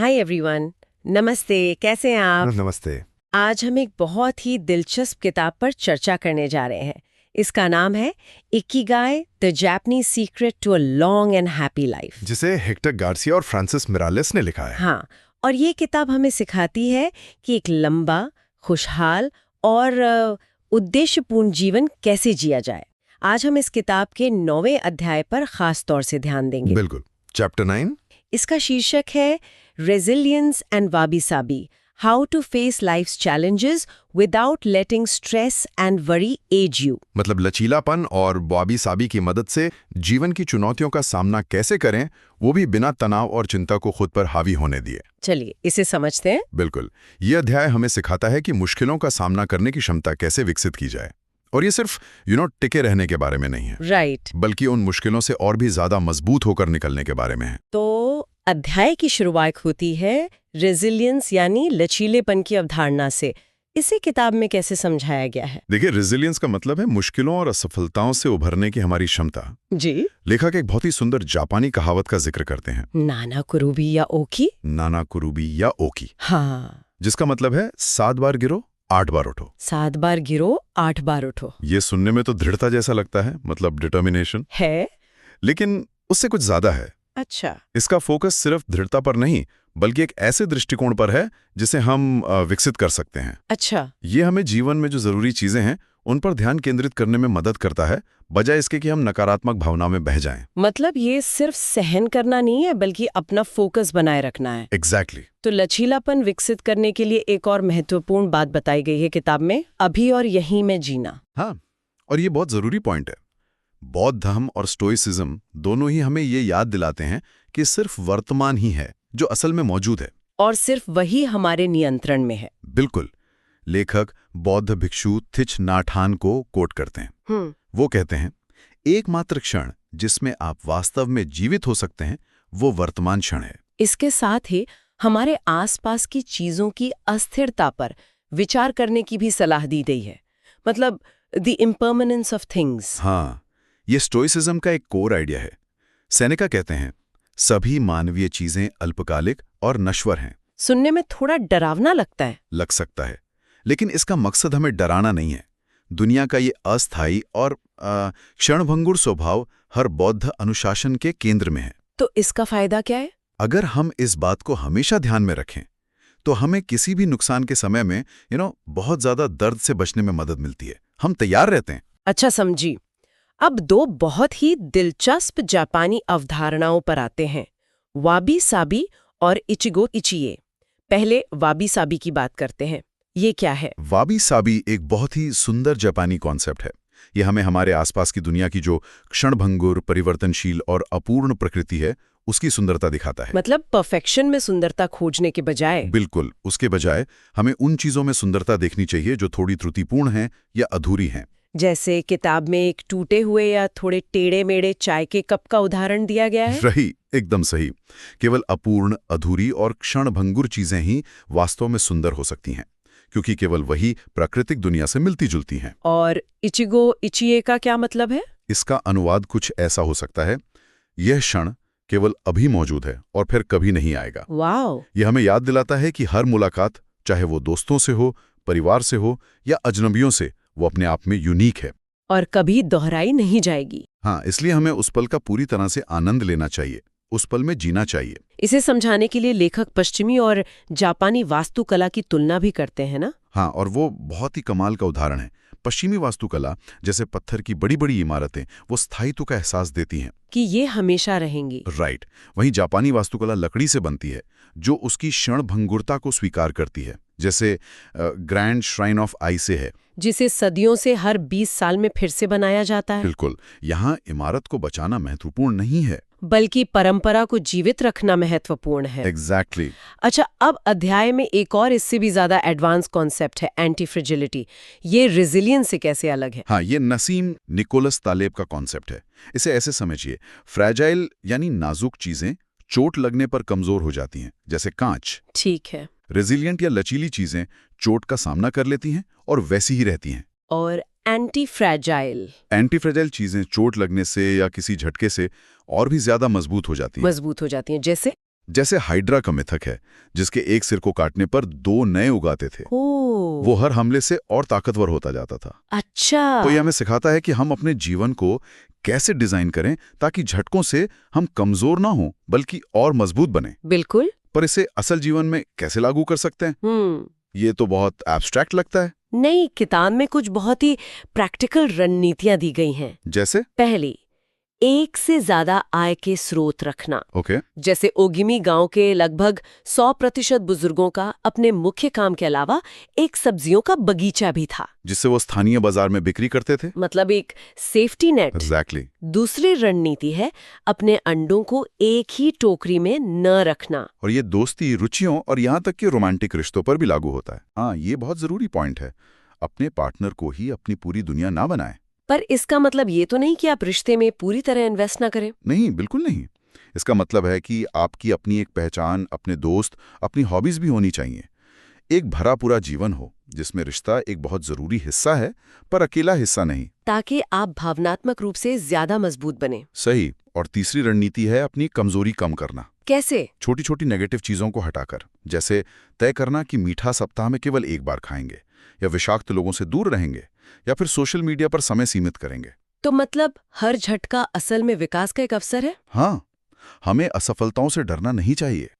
Hi everyone. नमस्ते, कैसे हैं आप? नमस्ते। आज हम एक बहुत ही दिलचस्प किताब पर चर्चा करने जा रहे हैं। इसका नाम है Ikigai, the Japanese secret to a long and happy life. जिसे हेक्टर गार्सिया और फ्रांसिस मिरालेस ने लिखा है। हाँ, और ये किताब हमें सिखाती है कि एक लंबा, खुशहाल और उद्देश्यपूर्ण जीवन कैसे जिया जाए। आज हम इस किताब के 9वें अध्याय पर खास तौर से ध्यान देंगे। बिल्कुल। चैप्टर 9। इसका शीर्षक है resilience and wabi sabi, how to face life's challenges without letting stress and worry age you. मतलब लचीलापन और वाबी साबी की मदद से जीवन की चुनौतियों का सामना कैसे करें, वो भी बिना तनाव और चिंता को खुद पर हावी होने दिए। चलिए इसे समझते हैं। बिल्कुल। ये अध्याय हमें सिखाता है कि मुश्किलों का सामना करने की क्षमता कैसे विकसित की जाए। और ये सिर्फ टिके रहने के बारे में नहीं है, राइट। बल्कि उन मुश्किलों से और भी ज्यादा मजबूत होकर निकलने के बारे में है। तो अध्याय की शुरुआत होती है रेजिलियंस यानी लचीलेपन की अवधारणा से। इसे किताब में कैसे समझाया गया है? देखिए, रेजिलियंस का मतलब है मुश्किलों और असफलताओं से उभरने की हमारी क्षमता। जी। लेखक एक बहुत ही सुंदर जापानी कहावत का जिक्र करते हैं, नाना कुरुबी या ओकी। नाना कुरुबी या ओकी, हाँ, जिसका मतलब है 7 बार गिरो 8 बार उठो। 7 बार गिरो 8 बार उठो। ये सुनने में तो दृढ़ता जैसा लगता है, मतलब डिटर्मिनेशन है। लेकिन उससे कुछ ज्यादा है। अच्छा। इसका फोकस सिर्फ दृढ़ता पर नहीं, बल्कि एक ऐसे दृष्टिकोण पर है जिसे हम विकसित कर सकते हैं। अच्छा। ये हमें जीवन में जो जरूरी चीजें हैं उन पर ध्यान केंद्रित करने में मदद करता है, बजाय इसके कि हम नकारात्मक भावनाओं में बह जाएं। मतलब ये सिर्फ सहन करना नहीं है, बल्कि अपना फोकस बनाए रखना है। एग्जैक्टली। तो लचीलापन विकसित करने के लिए एक और महत्वपूर्ण बात बताई गई है किताब में, अभी और यहीं में जीना। हाँ, और ये बहुत जरूरी पॉइंट है। बौद्ध धर्म और स्टोइसिज्म दोनों ही हमें ये याद दिलाते हैं कि सिर्फ वर्तमान ही है जो असल में मौजूद है, और सिर्फ वही हमारे नियंत्रण में है। बिल्कुल। लेखक बौद्ध भिक्षु थिच नाठान को कोट करते हैं। वो कहते हैं, एकमात्र क्षण जिसमें आप वास्तव में जीवित हो सकते हैं वो वर्तमान क्षण है। इसके साथ ही हमारे आसपास की चीजों की अस्थिरता पर विचार करने की भी सलाह दी गई है, मतलब द इम्पर्मनेंस ऑफ थिंग्स। हाँ, ये स्टोइसिज्म का एक कोर आइडिया है। सेनेका कहते हैं, सभी मानवीय चीजें अल्पकालिक और नश्वर हैं। सुनने में थोड़ा डरावना लगता है। लग सकता है, लेकिन इसका मकसद हमें डराना नहीं है। दुनिया का ये अस्थायी और क्षणभंगुर स्वभाव हर बौद्ध अनुशासन के केंद्र में है। तो इसका फायदा क्या है? अगर हम इस बात को हमेशा ध्यान में रखें तो हमें किसी भी नुकसान के समय में बहुत ज्यादा दर्द से बचने में मदद मिलती है। हम तैयार रहते हैं। अच्छा, समझी। अब दो बहुत ही दिलचस्प जापानी अवधारणाओं पर आते हैं, वाबी साबी और इचिगो इचिए। पहले वाबी साबी की बात करते हैं। ये क्या है? वाबी साबी एक बहुत ही सुंदर जापानी कॉन्सेप्ट है। यह हमें हमारे आसपास की दुनिया की जो क्षणभंगुर, परिवर्तनशील और अपूर्ण प्रकृति है उसकी सुंदरता दिखाता है। मतलब परफेक्शन में सुंदरता खोजने के बजाय? बिल्कुल, उसके बजाय हमें उन चीजों में सुंदरता देखनी चाहिए जो थोड़ी त्रुटिपूर्ण हैं या अधूरी हैं। जैसे किताब में एक टूटे हुए या थोड़े टेढ़े मेढ़े चाय के कप का उदाहरण दिया गया है। रही, एकदम सही। केवल अपूर्ण, अधूरी और क्षणभंगुर चीजें ही वास्तव में सुंदर हो सकती हैं, क्योंकि केवल वही प्राकृतिक दुनिया से मिलती जुलती हैं। और इचिगो इचिए का क्या मतलब है? इसका अनुवाद कुछ ऐसा हो सकता है, यह क्षण केवल अभी मौजूद है और फिर कभी नहीं आएगा। वाओ! यह हमें याद दिलाता है कि हर मुलाकात, चाहे वो दोस्तों से हो, परिवार से हो या अजनबियों से, वो अपने आप में यूनिक है और कभी दोहराई नहीं जाएगी। हाँ, इसलिए हमें उस पल का पूरी तरह से आनंद लेना चाहिए, उस पल में जीना चाहिए। इसे समझाने के लिए लेखक पश्चिमी और जापानी वास्तुकला की तुलना भी करते हैं ना? हाँ, और वो बहुत ही कमाल का उदाहरण है। पश्चिमी वास्तुकला, जैसे पत्थर की बड़ी बड़ी इमारतें, वो स्थायित्व का एहसास देती हैं कि ये हमेशा रहेंगी। राइट। वहीं जापानी वास्तुकला लकड़ी से बनती है, जो उसकी क्षणभंगुरता को स्वीकार करती है, जैसे ग्रैंड श्राइन ऑफ आइसे है, जिसे सदियों से हर 20 साल में फिर से बनाया जाता है। बिल्कुल। यहाँ इमारत को बचाना महत्वपूर्ण नहीं है, बल्कि परंपरा को जीवित रखना महत्वपूर्ण है। एग्जैक्टली। अच्छा, अब अध्याय में एक और इससे भी ज्यादा एडवांस कॉन्सेप्ट है, एंटी फ्रेजिलिटी। ये रेजिलियंस से कैसे अलग है? हाँ, ये नसीम निकोलस तालेब का कॉन्सेप्ट है। इसे ऐसे समझिए, फ्रैजाइल यानी नाजुक चीजें चोट लगने पर कमजोर हो जाती हैं, जैसे कांच। ठीक है। रेजिलियंट या लचीली चीजें चोट का सामना कर लेती हैं और वैसी ही रहती हैं। और एंटी फ्रैजाइल? एंटी फ्रेजाइल चीजें चोट लगने से या किसी झटके से और भी ज्यादा मजबूत हो जाती हैं। मजबूत हो जाती हैं, जैसे? जैसे हाइड्रा का मिथक है, जिसके एक सिर को काटने पर 2 नए उगाते थे। वो हर हमले से और ताकतवर होता जाता था। अच्छा। तो ये हमें सिखाता है कि हम अपने जीवन को कैसे डिजाइन करें ताकि झटकों से हम कमजोर ना हों बल्कि और मजबूत बने। बिल्कुल। पर इसे असल जीवन में कैसे लागू कर सकते हैं? ये तो बहुत एब्स्ट्रैक्ट लगता है। नहीं, किताब में कुछ बहुत ही प्रैक्टिकल रणनीतियां दी गई हैं। जैसे? पहली, एक से ज्यादा आय के स्रोत रखना। ओके। जैसे ओगिमी गांव के लगभग 100% बुजुर्गों का अपने मुख्य काम के अलावा एक सब्जियों का बगीचा भी था, जिससे वो स्थानीय बाजार में बिक्री करते थे। मतलब एक सेफ्टी नेट। एग्जैक्टली। दूसरी रणनीति है अपने अंडों को एक ही टोकरी में न रखना। और ये दोस्ती, रुचियों और यहाँ तक कि रोमांटिक रिश्तों पर भी लागू होता है। हाँ, ये बहुत जरूरी पॉइंट है। अपने पार्टनर को ही अपनी पूरी दुनिया ना बनाए। पर इसका मतलब ये तो नहीं कि आप रिश्ते में पूरी तरह इन्वेस्ट ना करें। नहीं, बिल्कुल नहीं। इसका मतलब है कि आपकी अपनी एक पहचान, अपने दोस्त, अपनी हॉबीज भी होनी चाहिए। एक भरा पूरा जीवन हो जिसमें रिश्ता एक बहुत जरूरी हिस्सा है पर अकेला हिस्सा नहीं, ताकि आप भावनात्मक रूप से ज्यादा मजबूत बने। सही। और तीसरी रणनीति है अपनी कमजोरी कम करना। कैसे? छोटी छोटी नेगेटिव चीजों को हटाकर। जैसे तय करना कि मीठा सप्ताह में केवल एक बार खाएंगे, या विषाक्त लोगों से दूर रहेंगे, या फिर सोशल मीडिया पर समय सीमित करेंगे। तो मतलब हर झटका असल में विकास का एक अवसर है। हाँ, हमें असफलताओं से डरना नहीं चाहिए।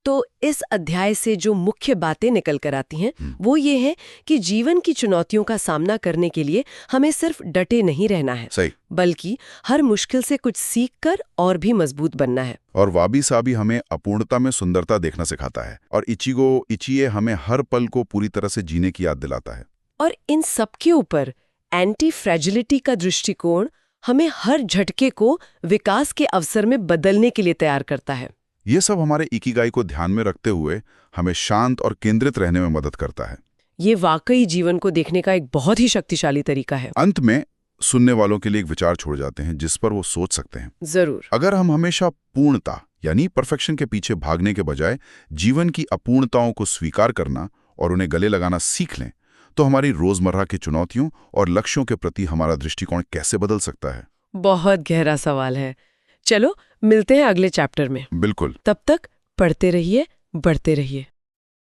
तो इस अध्याय से जो मुख्य बातें निकल कर आती हैं वो ये है कि जीवन की चुनौतियों का सामना करने के लिए हमें सिर्फ डटे नहीं रहना है, सही, बल्कि हर मुश्किल से कुछ सीख कर और भी मजबूत बनना है। और वाबी साबी हमें अपूर्णता में सुंदरता देखना सिखाता है, और इचिगो इचिए हमें हर पल को पूरी तरह से जीने की याद दिलाता है। और इन सबके ऊपर एंटी फ्रेजिलिटी का दृष्टिकोण हमें हर झटके को विकास के अवसर में बदलने के लिए तैयार करता है। ये सब हमारे इकिगाई को ध्यान में रखते हुए हमें शांत और केंद्रित रहने में मदद करता है। ये वाकई जीवन को देखने का एक बहुत ही शक्तिशाली तरीका है। अंत में सुनने वालों के लिए एक विचार छोड़ जाते हैं जिस पर वो सोच सकते हैं। जरूर। अगर हम हमेशा पूर्णता यानी परफेक्शन के पीछे भागने के बजाय जीवन की अपूर्णताओं को स्वीकार करना और उन्हें गले लगाना सीख लें, तो हमारी रोजमर्रा की चुनौतियों और लक्ष्यों के प्रति हमारा दृष्टिकोण कैसे बदल सकता है? बहुत गहरा सवाल है। चलो मिलते हैं अगले चैप्टर में। बिल्कुल। तब तक पढ़ते रहिए, बढ़ते रहिए।